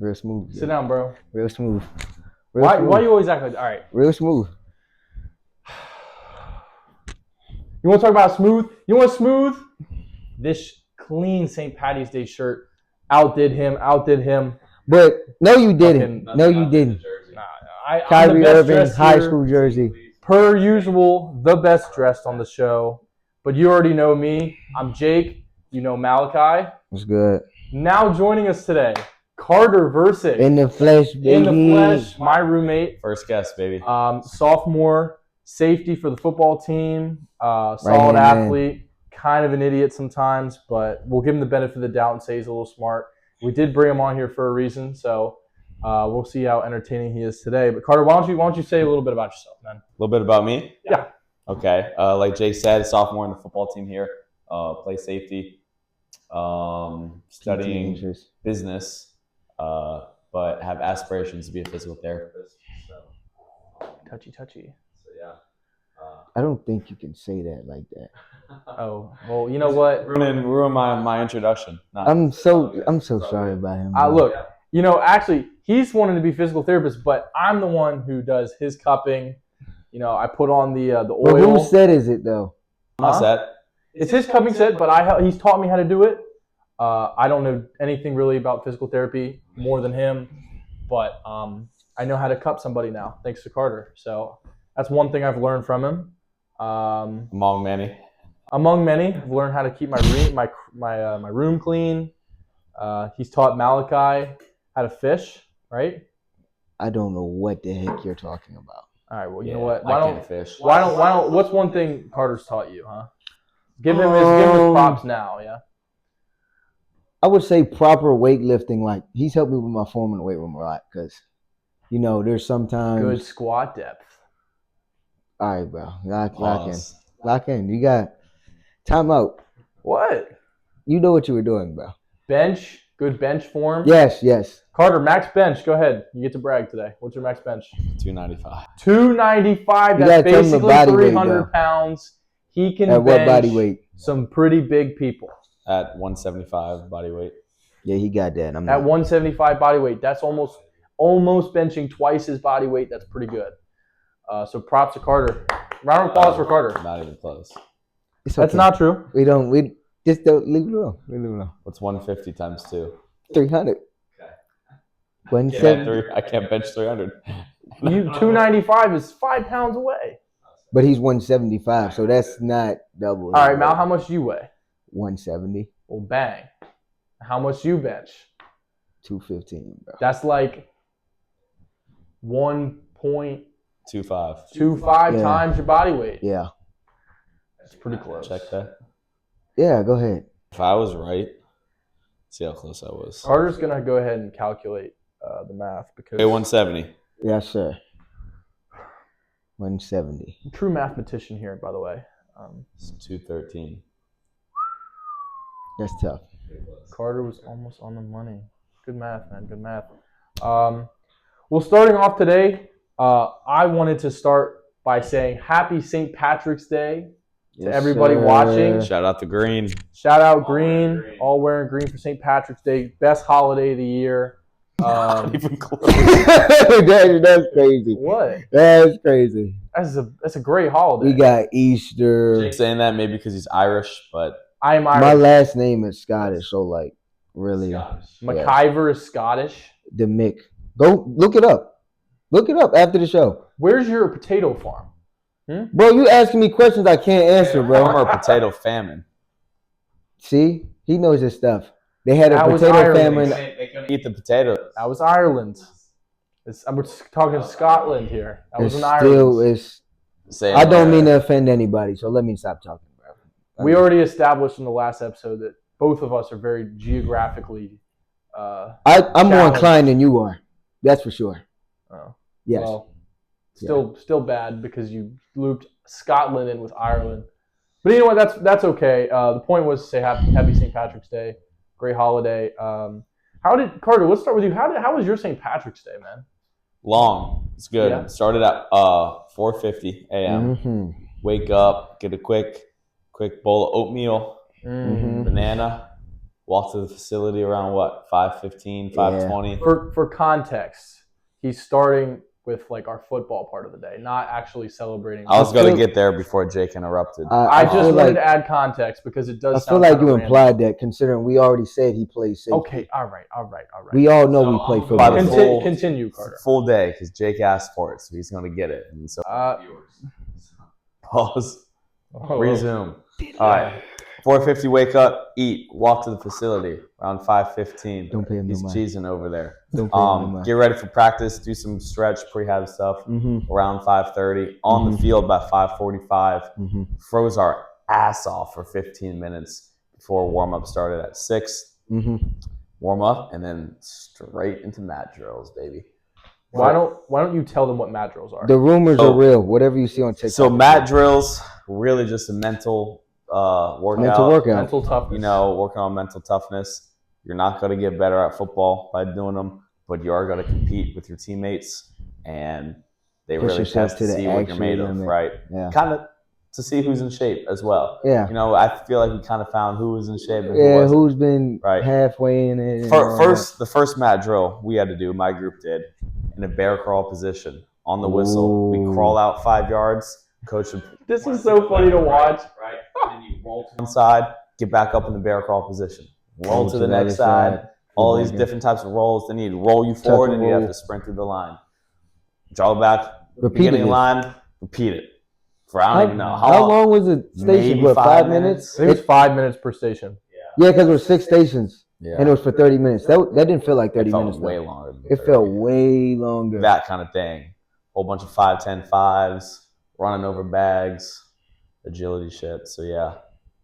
Real smooth. Sit down, bro. Real smooth. Why you always act like, all right. Real smooth. You want to talk about smooth? You want smooth? This clean St. Patty's Day shirt outdid him. But no, you didn't. No, you didn't. I'm the Kyrie best Irving dressed high here. school jersey. Per usual, the best dressed on the show. But you already know me. I'm Jake. You know Malachi. What's good? Now joining us today, Carter Virsik. In the flesh, baby. In the flesh, my roommate. First guest, baby. Sophomore, safety for the football team. Solid Right-hand athlete. Man. Kind of an idiot sometimes, but we'll give him the benefit of the doubt and say he's a little smart. We did bring him on here for a reason, so we'll see how entertaining he is today. But Carter, why don't you say a little bit about yourself, man? A little bit about me? Yeah. Okay. Like Jake said, sophomore in the football team here. Play safety. Studying business, but have aspirations to be a physical therapist. So. Touchy. So yeah. I don't think you can say that like that. Oh, well, you know what? Ruin my introduction. I'm so sorry about him. Look, actually, he's wanting to be physical therapist, but I'm the one who does his cupping. I put on the oil. But whose set is it though? My set. It's his cupping set, but he's taught me how to do it. I don't know anything really about physical therapy more than him, but I know how to cup somebody now, thanks to Carter. So that's one thing I've learned from him. Among many, I've learned how to keep my room clean. He's taught Malachi how to fish, right? I don't know what the heck you're talking about. All right, well, you know what? I can't fish. Why don't? What's one thing Carter's taught you, huh? Give him his props now, yeah. I would say proper weightlifting. Like he's helped me with my form in the weight room a lot because, there's sometimes good squat depth. All right, bro. Lock in. You got timeout. What? You know what you were doing, bro. Good bench form. Yes. Carter, max bench. Go ahead. You get to brag today. What's your max bench? 295. 295. That's basically 300 pounds. He can at bench what body weight? Some pretty big people. At 175 body weight. Yeah, he got that. At 175 body weight, that's almost benching twice his body weight. That's pretty good. So props to Carter. Round of applause for Carter. Not even close. It's okay. That's not true. We just don't leave it alone. What's 150 times 2? 300. Okay. 170. I can't bench 300. 295 is 5 pounds away. But he's 175, so that's not double. All right, Mal, how much do you weigh? 170. Well, bang. How much do you bench? 215, bro. That's like 1.25 25 times your body weight. Yeah. That's pretty close. Check that. Yeah, go ahead. If I was right, see how close I was. Carter's going to go ahead and calculate the math because 170. Yes, sir. 170. True mathematician here, by the way. It's 213. That's tough. Carter was almost on the money. Good math, man. Good math. Well, starting off today, I wanted to start by saying Happy St. Patrick's Day to everybody watching. Shout out to Green. Shout out Green. All wearing green for St. Patrick's Day. Best holiday of the year. Not even close. That's crazy. What? That's crazy. That's a great holiday. We got Easter. Jake's saying that maybe because he's Irish, but I am Irish. My last name is Scottish, so like really. McIver is Scottish. The Mick. Go look it up. Look it up after the show. Where's your potato farm? Bro, you asking me questions I can't answer, bro. Former potato famine. See? He knows his stuff. They had That a was potato Ireland. famine. They couldn't eat the potatoes. That was Ireland. We're talking Scotland here. That was It's in Ireland. I don't mean to offend anybody, so let me stop talking, bro. We already established in the last episode that both of us are very geographically I'm more inclined than you are. That's for sure. Oh. Yes. Well, still bad because you looped Scotland in with Ireland. But you know what? That's okay. The point was to say happy St. Patrick's Day. Great holiday. Carter, let's start with you. How was your St. Patrick's Day, man? Long. It's good. Yeah. Started at 4:50 a.m. Mm-hmm. Wake up, get a quick bowl of oatmeal, Mm-hmm. banana, walk to the facility around what, 5:15, 5:20. For context, he's starting with like our football part of the day, not actually celebrating. I was going to get there before Jake interrupted. I just wanted to add context because it does. I feel like you implied that, considering we already said he plays safety. Okay, all right. We all know we play football. Continue, Carter. Full day because Jake asked for it, so he's going to get it. And so pause. Resume. All right. 4:50, wake up, eat, walk to the facility around 5:15. Don't pay him He's no mind. cheesing over there. Don't pay him no mind. Get ready for practice, do some stretch, prehab stuff around 5:30. On the field by 5:45. Froze our ass off for 15 minutes before warm-up started at 6. Warm up and then straight into mat drills, baby. Why don't you tell them what mat drills are? The rumors are real. Whatever you see on TikTok. So mat drills, really just a mental workout. Mental toughness. You know, working on mental toughness. You're not going to get better at football by doing them, but you are going to compete with your teammates, and they really test to see what you're made of, right? Yeah. Kind of to see who's in shape as well. Yeah. You know, I feel like we kind of found who was in shape and who's been halfway in it. The first mat drill we had to do, my group did, in a bear crawl position on the whistle. We crawl out 5 yards. Coach would, this is so funny to watch. Right. And then you roll to one side, get back up in the bear crawl position. Roll to the next side. All these different types of rolls. Then he'd roll you forward and you have to sprint through the line. Draw back, beginning line, repeat it. For I don't even know. How long was the station? What, 5 minutes? I think it was 5 minutes per station. Yeah, because it was 6 stations. Yeah. And it was for 30 minutes. That didn't feel like 30 minutes. Way longer. It felt way longer. That kind of thing. Whole bunch of 5-10 5s, running over bags, agility shit. So yeah,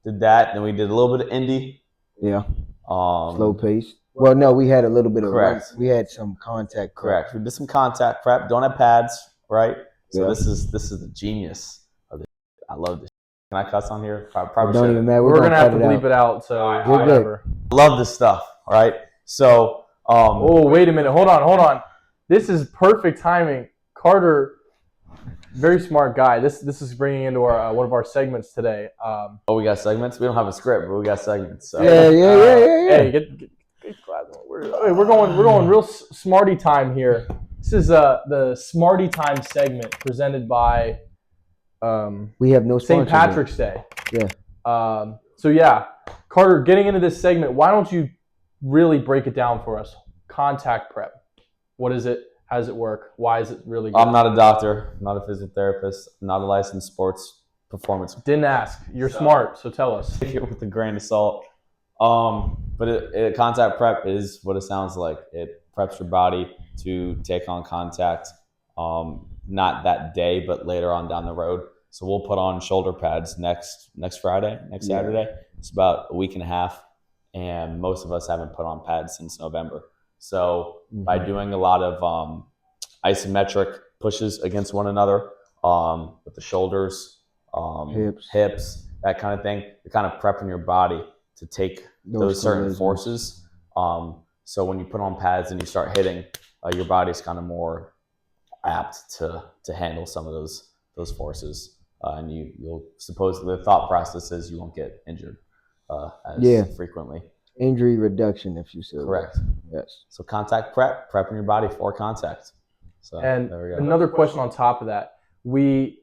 did that. Then we did a little bit of indie. Yeah. Slow pace. Well, no, we had a little bit of we had some contact prep. Correct. We did some contact prep. Don't have pads, right? So this is the genius of this. I love this. Can I cuss on here? Probably don't even matter. We're gonna have to bleep it out. So whatever. Love this stuff. All right. So. Oh, wait a minute. Hold on. This is perfect timing. Carter, very smart guy. This is bringing into our one of our segments today. We got segments. We don't have a script, but we got segments. So. Yeah. Hey, get we're going real smarty time here. This is the smarty time segment presented by. We have no St. Patrick's Day. Yeah. So yeah, Carter, getting into this segment, why don't you really break it down for us? Contact prep. What is it? How does it work? Why is it really good? I'm not a doctor. I'm not a physical therapist. I'm not a licensed sports performance. Didn't ask. You're smart, so tell us. Take it with a grain of salt. But contact prep is what it sounds like. It preps your body to take on contact, not that day, but later on down the road. So we'll put on shoulder pads next Friday, Saturday. It's about a week and a half, and most of us haven't put on pads since November. So by doing a lot of isometric pushes against one another with the shoulders, hips, that kind of thing, you're kind of prepping your body to take those certain forces. So when you put on pads and you start hitting, your body's kind of more apt to handle some of those forces. And you'll supposedly the thought process is you won't get injured as frequently. Injury reduction, if you say. Correct. Yes. So contact prepping your body for contact. So and there we go. Another question on top of that, we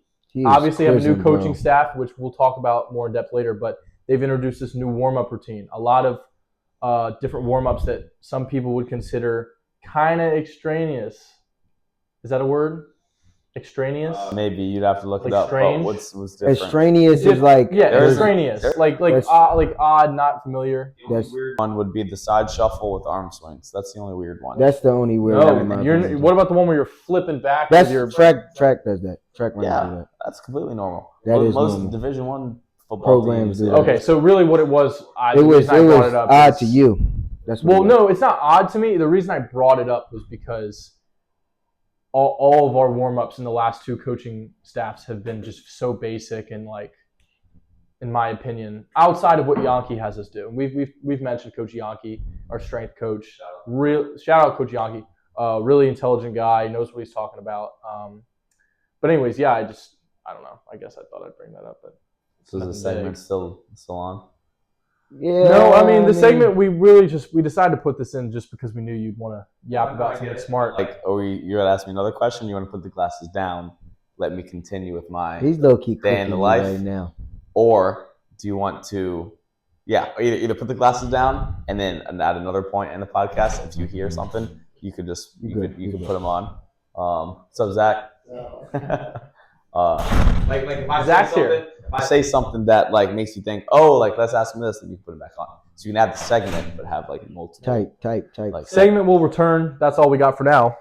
obviously have a new coaching staff, which we'll talk about more in depth later, but they've introduced this new warm-up routine. A lot of different warm-ups that some people would consider kind of extraneous. Is that a word? Extraneous? Maybe you'd have to look it up. Strange? What's different? Extraneous is like extraneous, like odd, not familiar. The weird one would be the side shuffle with arm swings. That's the only weird one. That's the only weird one. What about the one where you're flipping back? That's your track does that. Track runners do that. That's completely normal. Most normal. Division I football programs teams do that. Okay, so really, what it was, it was odd to you. That's no, it's not odd to me. The reason I brought it up was because all of our warm-ups in the last two coaching staffs have been just so basic and, like, in my opinion, outside of what Yankee has us do. We've mentioned Coach Yankee, our strength coach. Shout out Coach Yankee. Really intelligent guy, knows what he's talking about. But anyways, yeah, I don't know. I guess I thought I'd bring that up. But so is the segment still on? Yeah. No, I mean the segment we decided to put this in just because we knew you'd want to yap about something smart. Like, you're gonna ask me another question? You want to put the glasses down? Let me continue with my He's low key day in cooking the you life right now. Or do you want to, either put the glasses down and then at another point in the podcast, if you hear something, you could just you could put them on. So Zach, like if I Zach's say something, here. if I say something that like makes you think, oh, like let's ask him this, then you can put it back on. So you can have the segment, but have like multiple. Tight. Like Segment will return. That's all we got for now.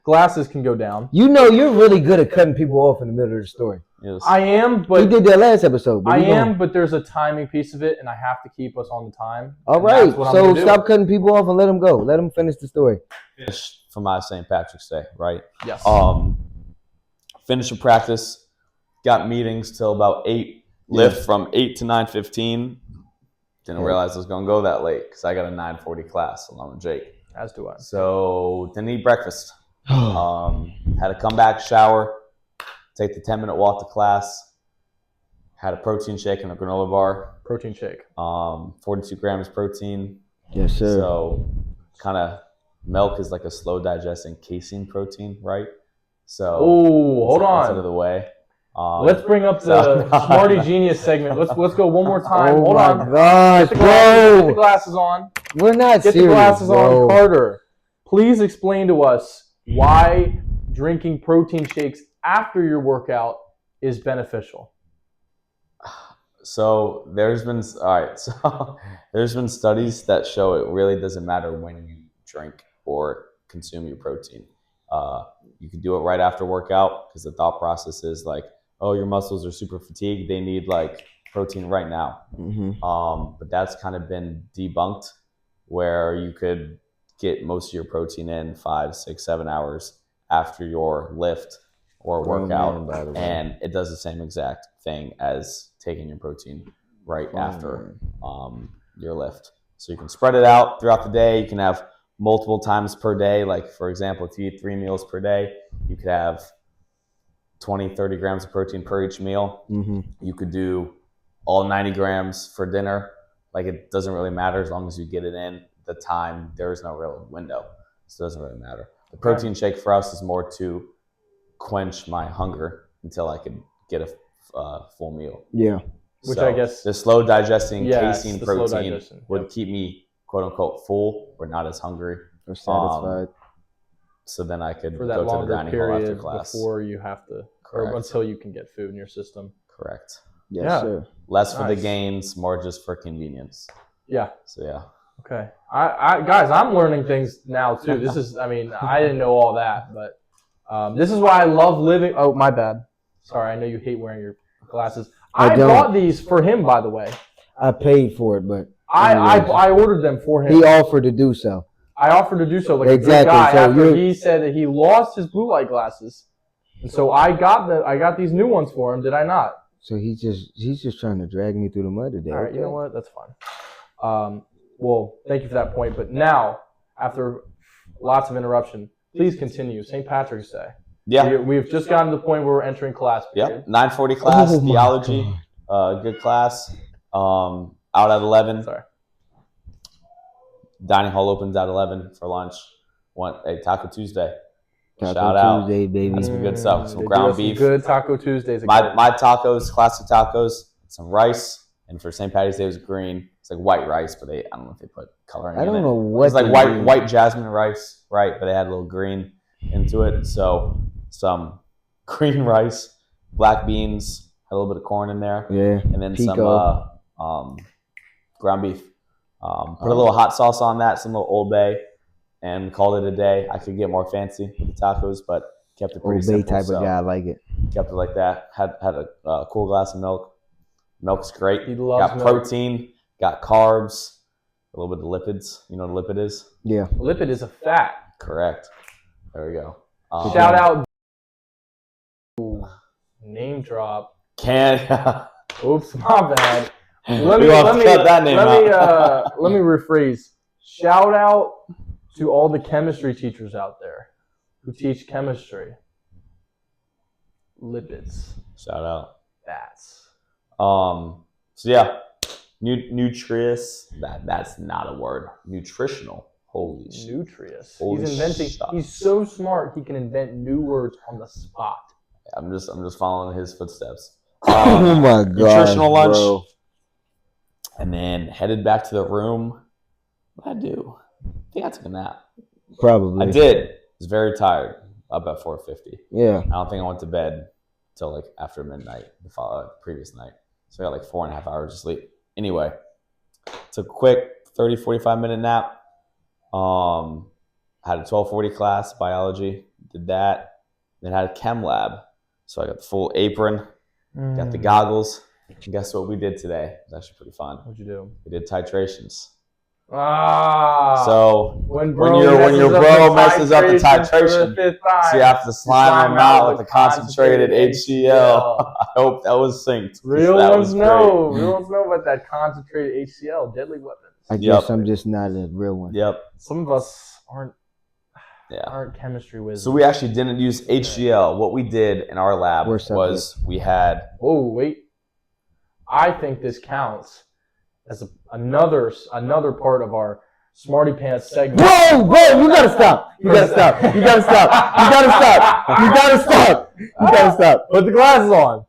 Glasses can go down. You know you're really good at cutting people off in the middle of the story. Yes. I am, We but did that last episode. But but there's a timing piece of it, and I have to keep us on the time. All right, so stop cutting people off and let them go. Let them finish the story. Finish for my St. Patrick's Day, right? Yes. Finish of practice. Got meetings till about 8. Lift from 8 to 9:15. Didn't realize I was gonna go that late because I got a 9:40 class along with Jake. As do I. So didn't eat breakfast. Had to come back, shower, take the 10-minute walk to class. Had a protein shake and a granola bar. Protein shake. 42 grams protein. Yes, sir. So kind of milk is like a slow digesting casein protein, right? So hold on. Out of the way. Let's bring up the Smarty Genius segment. Let's go one more time. Oh Hold my on. gosh, Get bro. the glasses on. We're not Get serious, the glasses bro. on, Carter. Please explain to us why drinking protein shakes after your workout is beneficial. So there's been studies that show it really doesn't matter when you drink or consume your protein. You can do it right after workout because the thought process is like, oh, your muscles are super fatigued. They need like protein right now. But that's kind of been debunked where you could get most of your protein in 5, 6, 7 hours after your lift or workout. And it does the same exact thing as taking your protein right after your lift. So you can spread it out throughout the day. You can have multiple times per day. Like, for example, if you eat 3 meals per day, you could have 20, 30 grams of protein per each meal. You could do all 90 grams for dinner. Like, it doesn't really matter as long as you get it in the time. There is no real window. So it doesn't really matter. The protein shake for us is more to quench my hunger until I could get a full meal. Yeah. Which I guess the slow digesting casein the protein would keep me quote unquote full or not as hungry Or satisfied. So then I could for that go to the longer dining hall after period class. before you have to, or until you can get food in your system. Correct. Yes, sir. Less for the gains, more just for convenience. Yeah. So yeah. Okay. I guys, I'm learning things now too. This is, I mean, I didn't know all that, but this is why I love living. Oh, my bad. Sorry, I know you hate wearing your glasses. I bought these for him, by the way. I paid for it, but I ordered them for him. He offered to do so. I offered to do so, like Exactly. a good guy. So after he said that he lost his blue light glasses, and so I got these new ones for him. Did I not? So he's just trying to drag me through the mud today. All right, you know what? That's fine. Well, thank you for that point. But now, after lots of interruption, please continue. St. Patrick's Day. Yeah. We've just gotten to the point where we're entering class period. Yep. 9:40 class, Oh my theology. Good class. Out at 11. Sorry. Dining hall opens at 11 for lunch. Taco Tuesday. Taco Shout out. Tuesday, baby. That's some good stuff. They Some do ground have some beef. good Taco Tuesdays. My tacos, classic tacos, some rice, and for St. Patty's Day it was green. It's like white rice, but I don't know if they put coloring in it. I don't know what. It's like white jasmine rice, right? But they had a little green into it. So some green rice, black beans, had a little bit of corn in there. Yeah. And then Pico. some ground beef. Put a little hot sauce on that, some little Old Bay, and called it a day. I could get more fancy with the tacos, but kept it pretty Old Bay simple. type of guy, I like it. Kept it like that. Had a cool glass of milk. Milk's great. He loves got milk. protein, got carbs, a little bit of lipids. You know what a lipid is? Yeah. Lipid is a fat. Correct. There we go. Shout out. Name drop. Oops, my bad. Let me rephrase. Shout out to all the chemistry teachers out there who teach chemistry. Lipids. Shout out. Fats. So yeah, Nutritious. That's not a word. Nutritional. Holy shit. Nutritious. Holy He's inventing. shit. He's so smart. He can invent new words on the spot. I'm just following his footsteps. Oh my god. Nutritional lunch. Bro. And then headed back to the room. What did I do? I think I took a nap. Probably. I did. I was very tired. Up at 4:50. Yeah. I don't think I went to bed till like after midnight the previous night. So I got like 4.5 hours of sleep. Anyway, took a quick 30, 45-minute nap. Had a 12:40 class, biology. Did that. Then had a chem lab. So I got the full apron, got the goggles. And guess what we did today? It was actually pretty fun. What'd you do? We did titrations. So when your bro messes up the titration, so you have to slime them out with the concentrated HCl. I hope that was synced. Real ones know. Real ones know about that concentrated HCl, deadly weapons. I guess I'm just not a real one. Yep. Some of us aren't chemistry wizards. So we actually didn't use HCl. What we did in our lab was we had. Oh wait, I think this counts as another part of our Smarty Pants segment. Bro, you gotta stop. You gotta stop. You gotta stop. You gotta stop. You gotta stop. You gotta stop. Put the glasses on.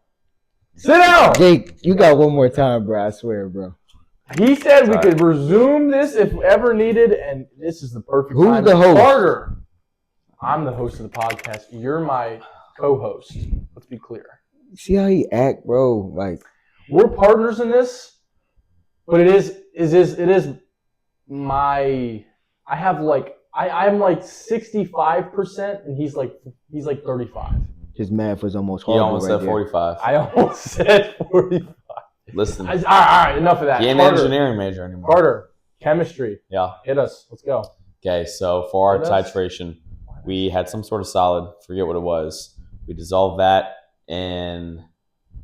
Sit down. Jake, you got one more time, bro. I swear, bro. He said we could resume this if ever needed, and this is the perfect time. Who's the host? Carter. I'm the host of the podcast. You're my co-host. Let's be clear. See how he act, bro? Like, we're partners in this, but it is my. I have like I'm like 65%, and he's like 35. his math was almost He horrible. almost said 45. I almost said 45. Listen, All right, enough of that. he ain't an engineering major anymore. Carter, chemistry. Yeah. Hit us. Let's go. Okay, so for our titration, we had some sort of solid. Forget what it was. We dissolved that in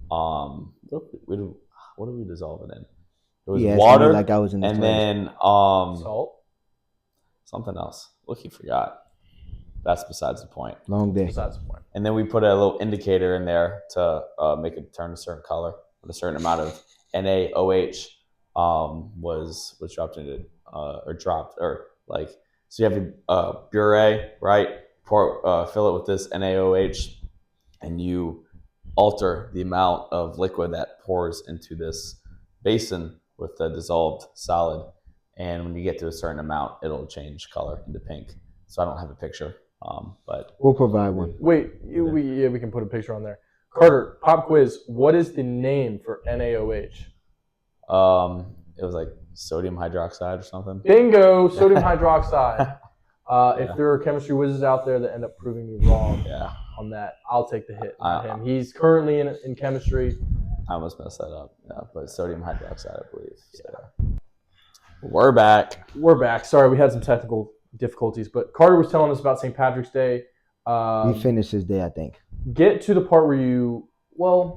what did we dissolve it in? It was water, like I was in the and toilet. then Salt. something else. Look, he forgot. That's besides the point. Long day. Besides the point. And then we put a little indicator in there to make it turn a certain color. With a certain amount of NaOH was dropped into so you have your puree, right? Fill it with this NaOH, and you alter the amount of liquid that pours into this basin with the dissolved solid. And when you get to a certain amount, it'll change color into pink. So I don't have a picture, but we'll provide one. Wait, we can put a picture on there. Carter, pop quiz. What is the name for NaOH? It was like sodium hydroxide or something. Bingo, sodium hydroxide. If there are chemistry wizards out there that end up proving me wrong on that, I'll take the hit on him. He's currently in chemistry. I almost messed that up. Yeah, but sodium hydroxide, I believe. So. We're back. Sorry, we had some technical difficulties, but Carter was telling us about St. Patrick's Day. He finished his day, I think. Get to the part where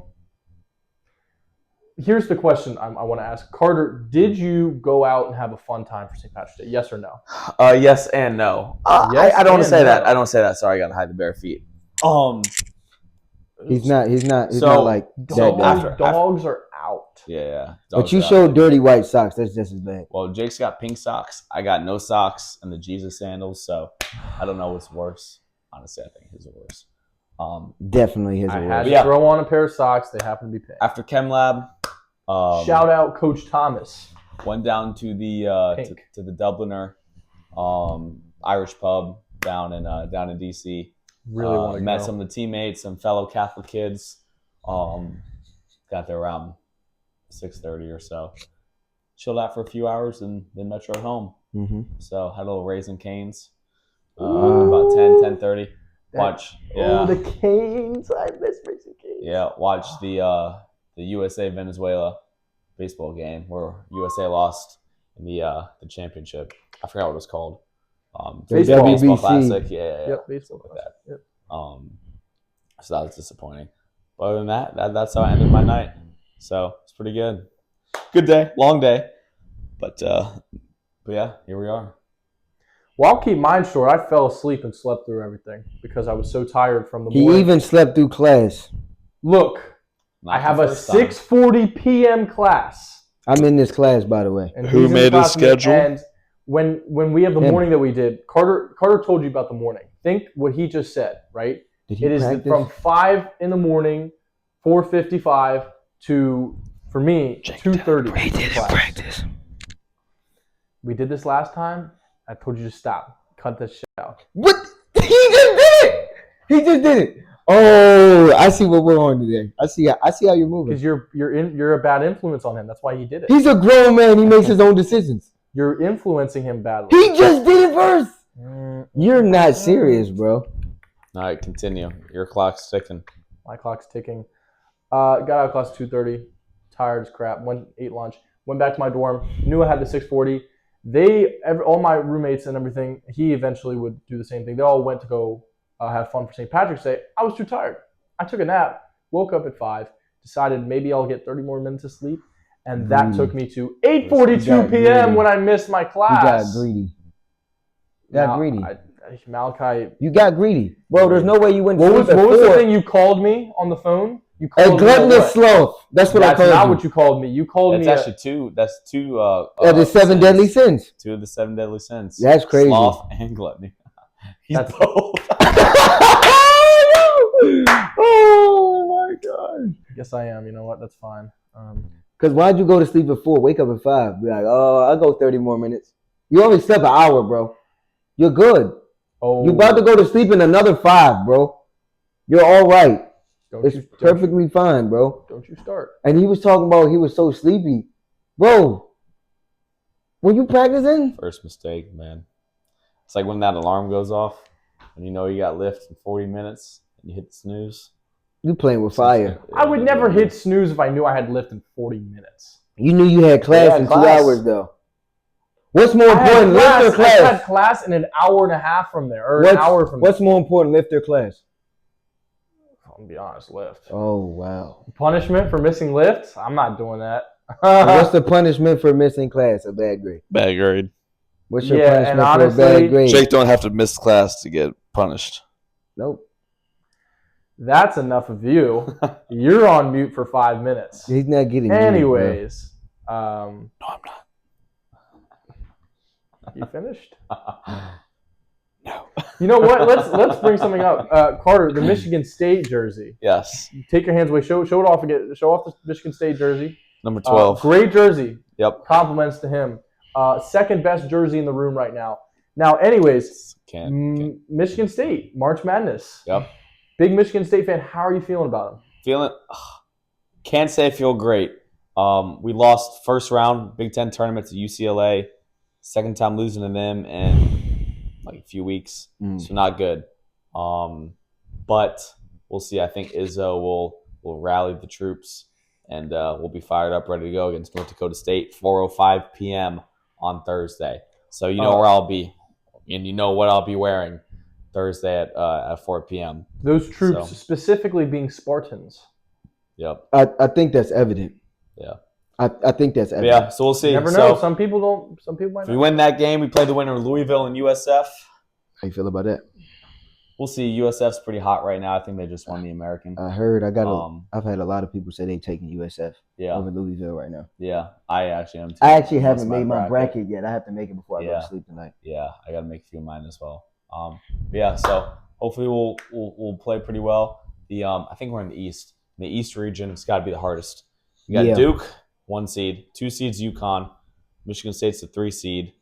here's the question I want to ask. Carter, did you go out and have a fun time for St. Patrick's Day? Yes or no? Yes and no. Yes I don't want to say and that. no. I don't say that. Sorry, I got to hide the bare feet. He's not So, like dogs, that. dogs are out. Yeah. But you showed dirty white socks. That's just as bad. Well, Jake's got pink socks. I got no socks and the Jesus sandals. So I don't know what's worse. Honestly, I think his are worse. Definitely his. I are had worse. to throw on a pair of socks. They happen to be pink. After chem lab, Shout out Coach Thomas. went down to the to the Dubliner Irish pub down in DC. Really want to met go. some of the teammates, some fellow Catholic kids. Got there around 6:30 or so. Chilled out for a few hours and then metroed home. Mm-hmm. So had a little Raising Canes. About 10:30. Watch. Oh, the Canes. I miss Raising Canes. Yeah, watch the USA Venezuela baseball game where USA lost in the championship. I forgot what it was called. Baseball. Baseball WBC. Classic. Yeah. Yep, baseball. Like that. Yep. So that was disappointing. But other than that's how I ended my night. So it's pretty good. Good day, long day. But yeah, here we are. Well, I'll keep mine short. I fell asleep and slept through everything because I was so tired from the He morning. even slept through class. Look, Not I have the a first time. 6:40 p.m. class. I'm in this class, by the way. And Who he's in made his class with me, schedule? And when we have the Him. morning that we did, Carter told you about the morning. Think what he just said, right? Did he It is practice? from 5 in the morning, 4:55 to, for me, 2:30. He didn't practice. We did this last time. I told you to stop. Cut this shit out. What? He just did it. He just did it. Oh, I see what we're on today. I see how you're moving. Because you're a bad influence on him. That's why he did it. He's a grown man. He makes his own decisions. You're influencing him badly. He just did it first. You're not serious, bro. All right, continue. Your clock's ticking. My clock's ticking. Got out of class 2:30. Tired as crap. Ate lunch. Went back to my dorm. Knew I had the 6:40. All my roommates and everything, he eventually would do the same thing. They all went to go have fun for St. Patrick's Day. I was too tired. I took a nap. Woke up at 5. Decided maybe I'll get 30 more minutes of sleep. And that took me to 8:42 p.m. when I missed my class. You got greedy. Greedy. Malachi. You got greedy, bro. There's no way you went. What was the thing you called me on the phone? You A called me gluttonous sloth. That's what I That's called not you. what you called me. You called That's me. actually two. That's two. The 7 sins. deadly sins. 2 of the 7 deadly sins. That's crazy. Sloth and gluttony. He's That's- both. Oh my god. Yes, I am. You know what? That's fine. Because why'd you go to sleep at 4? Wake up at 5. Be like, oh, I'll go 30 more minutes. You only slept an hour, bro. You're good. Oh, You about to go to sleep in another 5, bro. You're all right. It's don't perfectly fine, bro. Don't you start. And he was talking about he was so sleepy. Bro, were you practicing? First mistake, man. It's like when that alarm goes off and you know you got lift in 40 minutes and you hit the snooze. You playing with fire. I would never hit snooze if I knew I had lift in 40 minutes. You knew you had class Yeah, in class. 2 hours, though. What's more I had important, lift or I class? had class in an hour and a half from there, or an hour from there. What's more important, lift or class? I'm gonna be honest, lift. Oh, wow. Punishment for missing lift? I'm not doing that. What's the punishment for missing class? A bad grade. Bad grade. What's your Yeah, and punishment for a honestly, bad grade? Jake don't have to miss class to get punished. Nope. That's enough of you. You're on mute for 5 minutes. He's not getting Anyways, No, I'm not. you finished? No. You know what? Let's bring something up. Carter, the Michigan State jersey. Yes. Take your hands away. Show it off again. Show off the Michigan State jersey. Number 12. Great jersey. Yep. Compliments to him. Second best jersey in the room right now. Now, anyways, Can't. Michigan State, March Madness. Yep. Big Michigan State fan. How are you feeling about him? Feeling. Can't say I feel great. We lost first round Big Ten tournament to UCLA. Second time losing to them in like a few weeks. So not good. But we'll see. I think Izzo will rally the troops and we'll be fired up, ready to go against North Dakota State, 4:05 p.m. on Thursday. So you know where I'll be, and you know what I'll be wearing Thursday at 4 p.m. Those troops So. specifically being Spartans. Yep. I think that's evident. Yeah. I think that's But evident. yeah. So we'll see. You never know. So Some people don't. Some people might if we not. win that game, we play the winner of Louisville and USF. How you feel about that? We'll see. USF's pretty hot right now. I think they just won the American. I heard. Um, I've had a lot of people say they taking USF Yeah. over Louisville right now. Yeah. I actually am too. I actually That's haven't made my bracket yet. I have to make it before I go Yeah. to sleep tonight. Yeah, I got to make a few of mine as well. But yeah, so hopefully we'll play pretty well. I think we're in the East. In the East region, it's got to be the hardest. You got Yeah. Duke, 1 seed, 2 seeds UConn, Michigan State's the 3 seed.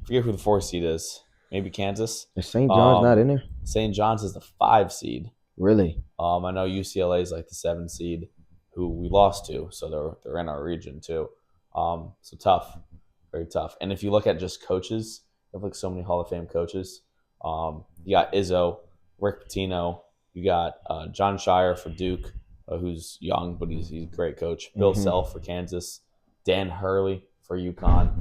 Forget who the 4 seed is. Maybe Kansas. Is St. John's not in there? St. John's is the 5 seed. Really? I know UCLA is like the 7 seed, who we lost to, so they're in our region too. So tough, very tough. And if you look at just coaches, they have like so many Hall of Fame coaches. You got Izzo, Rick Pitino, you got John Shire for Duke, who's young but he's a great coach. Bill Self for Kansas, Dan Hurley for UConn.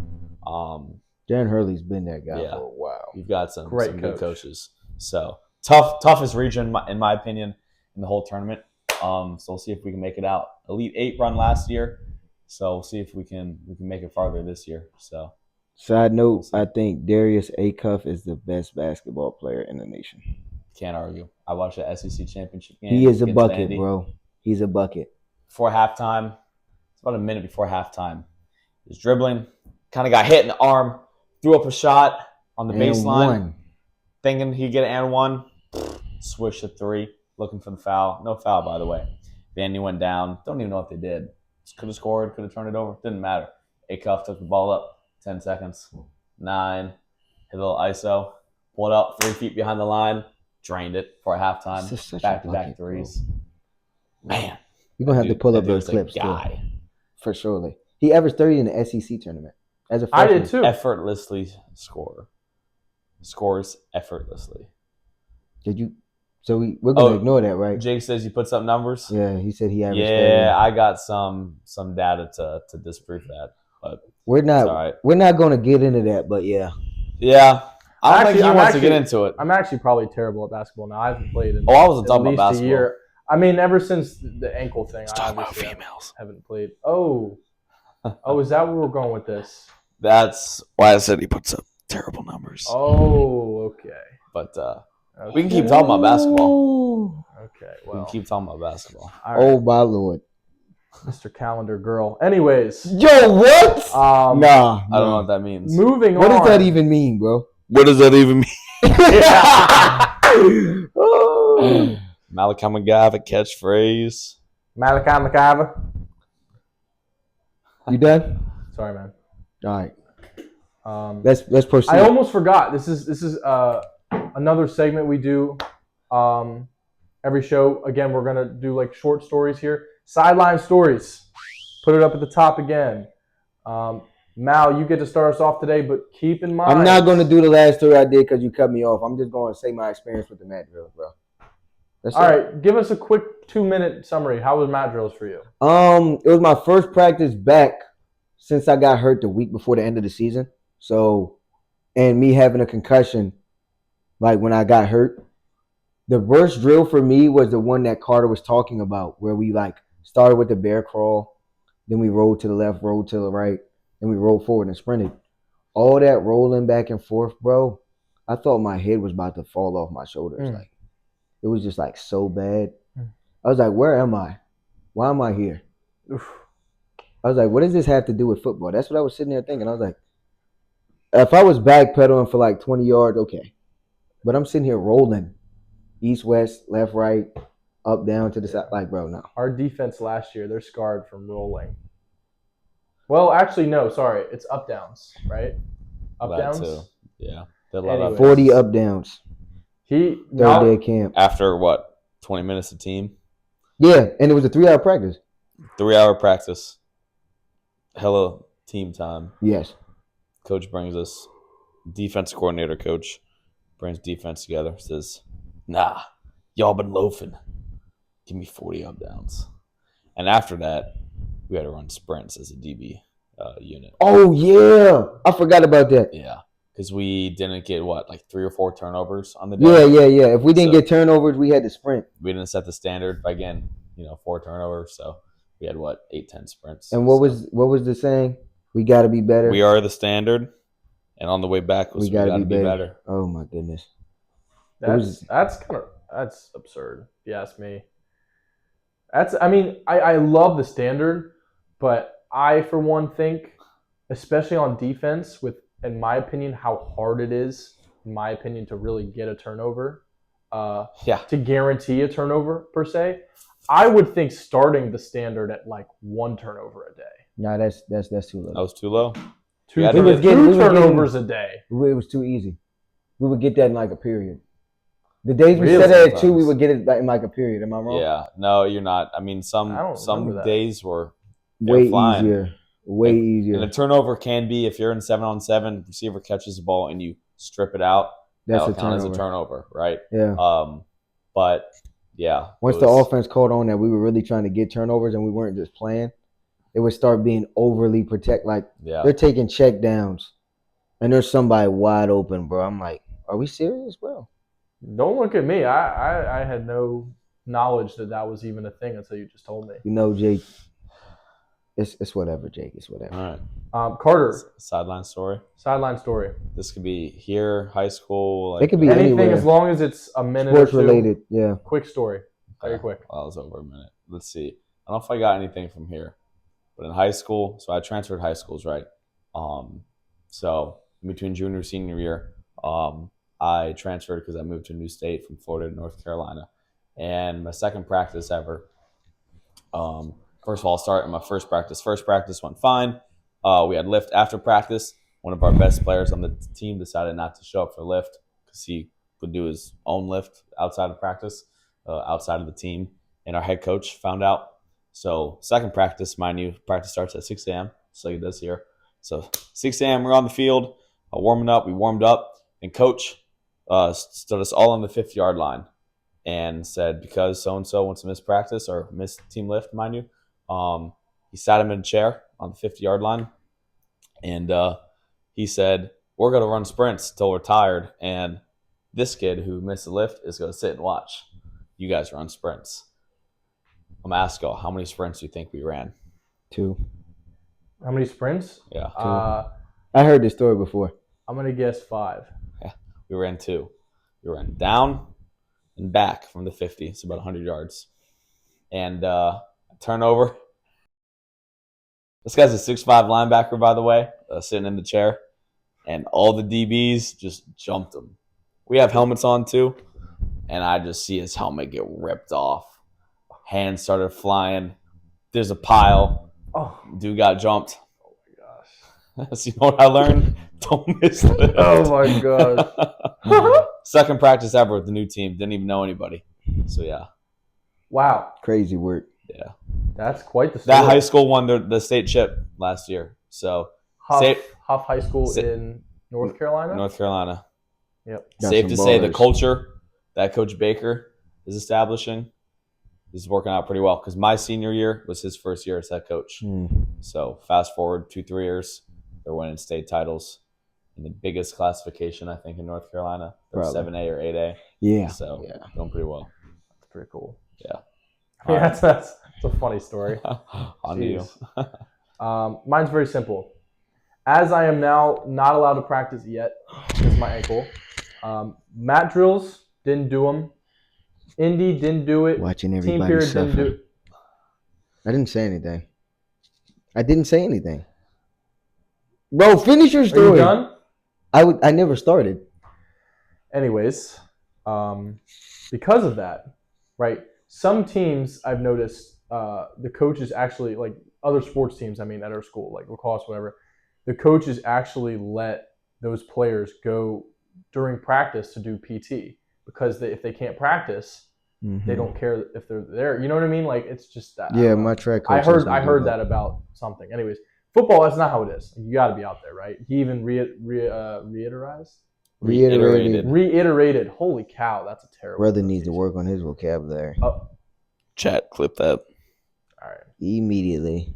Dan Hurley's been that guy Yeah. for a while. You've got some Great good coach. coaches. So toughest region in my opinion in the whole tournament. So we'll see if we can make it out. Elite 8 run last year, so we'll see if we can make it farther this year. So Side note, I think Darius Acuff is the best basketball player in the nation. can't argue. I watched the SEC championship game. He is a against bucket, Vandy. bro. He's a bucket. Before halftime, It's about a minute before halftime. He was dribbling, kind of got hit in the arm, threw up a shot on the And baseline, one. thinking he'd get an and one. Swish a three, looking for the foul. No foul, by the way. Vandy went down. Don't even know what they did. Could have scored, could have turned it over. Didn't matter. Acuff took the ball up, 10 seconds. 9, hit a little ISO, pulled up 3 feet behind the line, drained it for a halftime. This is such a Back-to-back bucket, threes. Man. You're going to have to pull that up dude those was a clips, too. guy. For surely. He averaged 30 in the SEC tournament. As a I freshman. did too. Effortlessly scores effortlessly. Did you? So we're going to Oh, ignore that, right? Jake says you put some numbers. Yeah, he said he averaged 30. Yeah, I got some data to disprove that, but We're it's all not right. we're not going to get into that, but yeah. Yeah, I don't think he I'm wants to get into it. I'm actually probably terrible at basketball now. I haven't played in I wasn't at talking least about a basketball. year. I mean, ever since the ankle thing, Let's I talk about obviously females. haven't played. Oh, is that where we're going with this? That's Why I said he puts up terrible numbers. Oh, okay. but Okay. we can keep talking about basketball. Okay, We well, can keep talking about basketball. all right, Oh, my Lord. Mr. Calendar Girl. Anyways, Yo, what? Nah. I don't know what that means. moving What on. does that even mean, bro? What does that even mean? Oh. Malachi McGavin catchphrase. Malachi McIver. You done? Sorry, man. All right. Let's proceed. I almost forgot. This is another segment we do every show. Again, we're gonna do like short stories here. Sideline stories. Put it up at the top again. Mal, you get to start us off today, but keep in mind. I'm not going to do the last story I did because you cut me off. I'm just going to say my experience with the mat drills, bro. That's All it. right, give us a quick 2-minute summary. How was mat drills for you? It was my first practice back since I got hurt the week before the end of the season. So, and me having a concussion, like when I got hurt, the worst drill for me was the one that Carter was talking about, where we like started with the bear crawl, then we rolled to the left, rolled to the right, and we rolled forward and sprinted. All that rolling back and forth, bro, I thought my head was about to fall off my shoulders. Like, it was just like so bad. I was like, where am I? Why am I here? Oof. I was like, what does this have to do with football? That's what I was sitting there thinking. I was like, if I was backpedaling for like 20 yards, okay. But I'm sitting here rolling east, west, left, right, up, down to the side. Like, bro, no. Our defense last year, they're scarred from rolling. Well, actually, no. Sorry, it's up downs, right? Up That downs. too. Yeah. They love Anyways. up. 40 up downs. He Third day camp. After what? 20 minutes a team? Yeah, and it was a 3-hour practice. 3-hour practice. Hella team time. Yes. Coach brings us, defense coordinator coach brings defense together. Says, nah, y'all been loafing. Give me 40 up downs. And after that, we had to run sprints as a DB unit. Oh, yeah. I forgot about that. Yeah. Because we didn't get, like 3 or 4 turnovers on the day? Yeah. If we didn't So- get turnovers, we had to sprint. We didn't set the standard by getting, 4 turnovers. So we had, 8, 10 sprints. And what So was the saying? We got to be better. we are the standard. And on the way back was we gotta be better. Oh, my goodness. was- That's absurd. If you ask me. I love the standard, but I for one think, especially on defense, with in my opinion how hard it is, in my opinion, to really get a turnover, Yeah. to guarantee a turnover per se. I would think starting the standard at like 1 turnover a day. Nah, that's too low. That was too low. Two, Yeah, turn- we was getting- two we was getting- turnovers a day. It was too easy. We would get that in like a period. The days we Really? set it at 2, Sometimes. we would get it in like a period. Am I wrong? Yeah. No, you're not. I mean, I some don't remember that. days were Way they're flying. easier. Way easier. And a turnover can be if you're in 7-on-7, receiver catches the ball and you strip it out. That's that'll a count as turnover. a turnover, right? Yeah. But yeah. Once it the was- offense caught on that we were really trying to get turnovers and we weren't just playing, it would start being overly like Yeah. they're taking check downs and there's somebody wide open, bro. I'm like, are we serious, bro? Don't look at me. I had no knowledge that was even a thing until you just told me. You know, Jake. It's whatever, Jake. It's whatever. All right. Carter, Sideline story. sideline story. This could be here, high school. Like, It could be Anything anywhere. as long as it's a minute Sports or two. related, yeah. Quick story. Very quick. Well, that was over a minute. Let's see. I don't know if I got anything from here. But in high school, so I transferred high schools, right? So in between junior and senior year, I transferred because I moved to a new state from Florida to North Carolina. And my second practice ever, first of all, I'll start in my first practice. First practice went fine. We had lift after practice. One of our best players on the team decided not to show up for lift because he would do his own lift outside of practice, outside of the team. And our head coach found out. So second practice, mind you, practice starts at 6 a.m., just like it does here. So 6 a.m., we're on the field, warming up. We warmed up, and coach stood us all on the 50-yard line and said, because so-and-so wants to miss practice or miss team lift, mind you, he sat him in a chair on the 50-yard line, and he said, we're going to run sprints till we're tired, and this kid who missed the lift is going to sit and watch you guys run sprints. I'm going to ask y'all, how many sprints do you think we ran? 2. How many sprints? Yeah. I heard this story before. I'm going to guess 5. Yeah, we ran 2. We ran down and back from the 50. It's about 100 yards. And turnover. This guy's a 6'5" linebacker, by the way, sitting in the chair. And all the DBs just jumped him. We have helmets on, too. And I just see his helmet get ripped off. Hands started flying. There's a pile. Oh, Dude got jumped. oh my gosh. So you know what I learned? Don't miss lift. Oh my gosh. Second practice ever with the new team. Didn't even know anybody. So yeah. Wow. Crazy work. Yeah. That's quite the story. That high school won the state chip last year. So Huff, Sa- Huff High School in North Carolina? North Carolina. Yep. Got Safe some to say the ballers. culture that Coach Baker is establishing is working out pretty well because my senior year was his first year as head coach. So fast forward 2-3 years, they're winning state titles in the biggest classification, I think, in North Carolina. They're Probably. 7A or 8A. Yeah. So Yeah. doing pretty well. That's pretty cool. Yeah. Yeah, that's a funny story. On to you. Mine's very simple. As I am now not allowed to practice yet because of my ankle, mat drills, didn't do them. Indy didn't do it. Watching Team everybody period suffer. didn't do it. I didn't say anything. I didn't say anything. Bro, finish your Are you story. done? I never started. Anyways, because of that, right? Some teams I've noticed, the coaches actually, like other sports teams, I mean, at our school, like lacrosse, whatever, the coaches actually let those players go during practice to do PT because if they can't practice, they don't care if they're there. You know what I mean? Like it's just that. Yeah, my track coach. I heard that about something. Anyways, football, that's not how it is. You got to be out there, right? He even reiterated. Holy cow, that's a terrible. Brother needs to work on his vocabulary. Chat, clip that. All right. Immediately.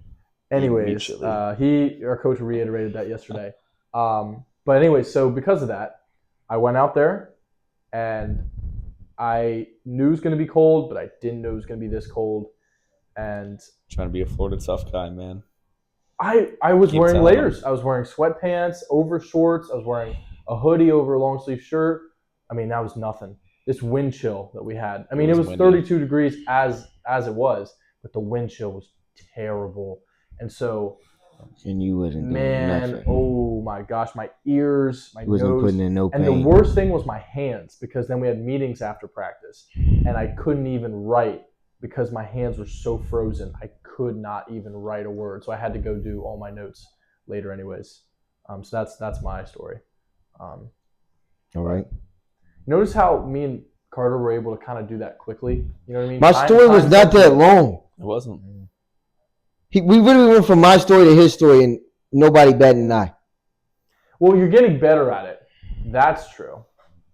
Anyways, our coach reiterated that yesterday. But anyways, so because of that, I went out there and I knew it was going to be cold, but I didn't know it was going to be this cold. And Trying to be a Florida tough guy, man. I was Keep wearing telling layers. I was wearing sweatpants over shorts. I was wearing a hoodie over a long sleeve shirt. I mean, that was nothing. This wind chill that we had. I mean, it was windy. 32 degrees as it was, but the wind chill was terrible. And so, And you wasn't doing man, nothing. oh my gosh, my ears, my You wasn't nose. putting in no And pain. the worst thing was my hands, because then we had meetings after practice, and I couldn't even write because my hands were so frozen. I could not even write a word, so I had to go do all my notes later, anyways. So that's my story. All right. Notice how me and Carter were able to kind of do that quickly. You know what I mean? My story was not that long. It wasn't. We really went from my story to his story, and nobody batted an eye. Well, you're getting better at it. That's true.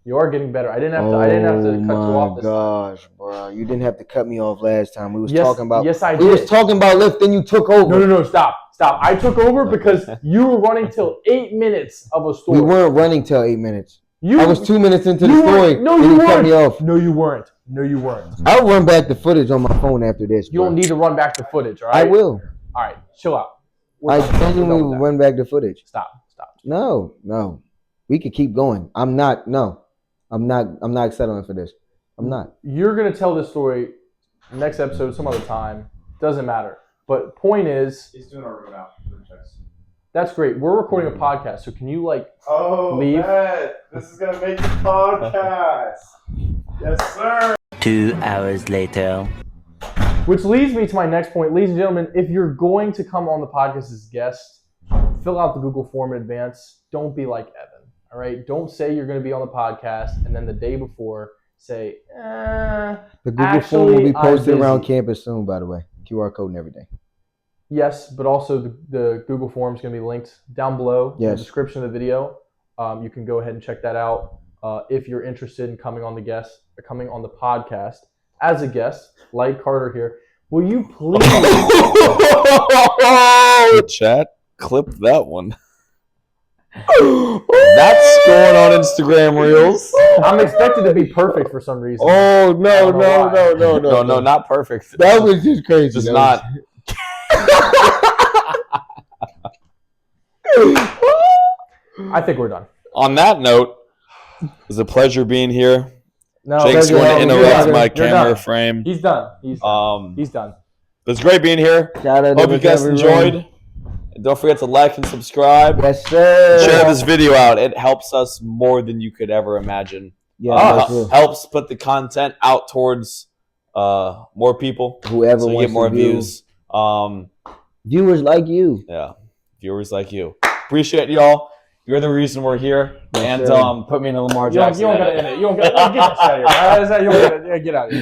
You are getting better. I didn't have to cut you off this time. Gosh, bro! You didn't have to cut me off last time. We was Yes, talking about. yes, I We was did. talking about lift, then you took over. No, stop. I took over because you were running till 8 minutes of a story. We weren't running till 8 minutes. You, I was 2 minutes into the you story. weren't. No, and you you cut me weren't. off. No, you weren't. No, you weren't. I'll run back the footage on my phone after this. You bro. don't need to run back the footage, all I right? will. All right, chill out. We're I done. We're done genuinely with will that. run back the footage. Stop. No. We could keep going. I'm not settling for this. I'm not. You're going to tell this story next episode some other time. Doesn't matter. But point is, He's doing our road out for checks. that's great. We're recording a podcast, so can you like Oh, leave? man. This is gonna make the podcast. Yes, sir. 2 hours later. Which leads me to my next point. Ladies and gentlemen, if you're going to come on the podcast as guest, fill out the Google form in advance. Don't be like Evan, all right? Don't say you're going to be on the podcast and then the day before say, The Google form will be posted around campus soon, by the way. QR code and everything. Yes, but also the Google form is going to be linked down below in the Yes. description of the video. You can go ahead and check that out if you're interested in coming on the podcast as a guest, like Carter here. Will you please? Chat, clip that one. That's going on Instagram Reels. I'm expected to be perfect for some reason. Oh, no, don't know why. no. not perfect. That was just crazy. Just That not. I think we're done. On that note, it was a pleasure being here. No, Jake's going to you're interrupt done. my You're camera done. frame. He's done. He's done. He's done. It was great being here. Shout out to Hope you guys whichever room. enjoyed. And don't forget to like and subscribe. Yes, sir. Share this video out. It helps us more than you could ever imagine. Yeah, that's true. Helps put the content out towards more people. Whoever So you wants get more to view. views. Viewers like you. Yeah, viewers like you. Appreciate y'all. You're the reason we're here. Yes, And sir. put me in a Lamar You don't Jackson. gotta edit. end it. You don't gotta get this out of here. You don't gotta get out of here.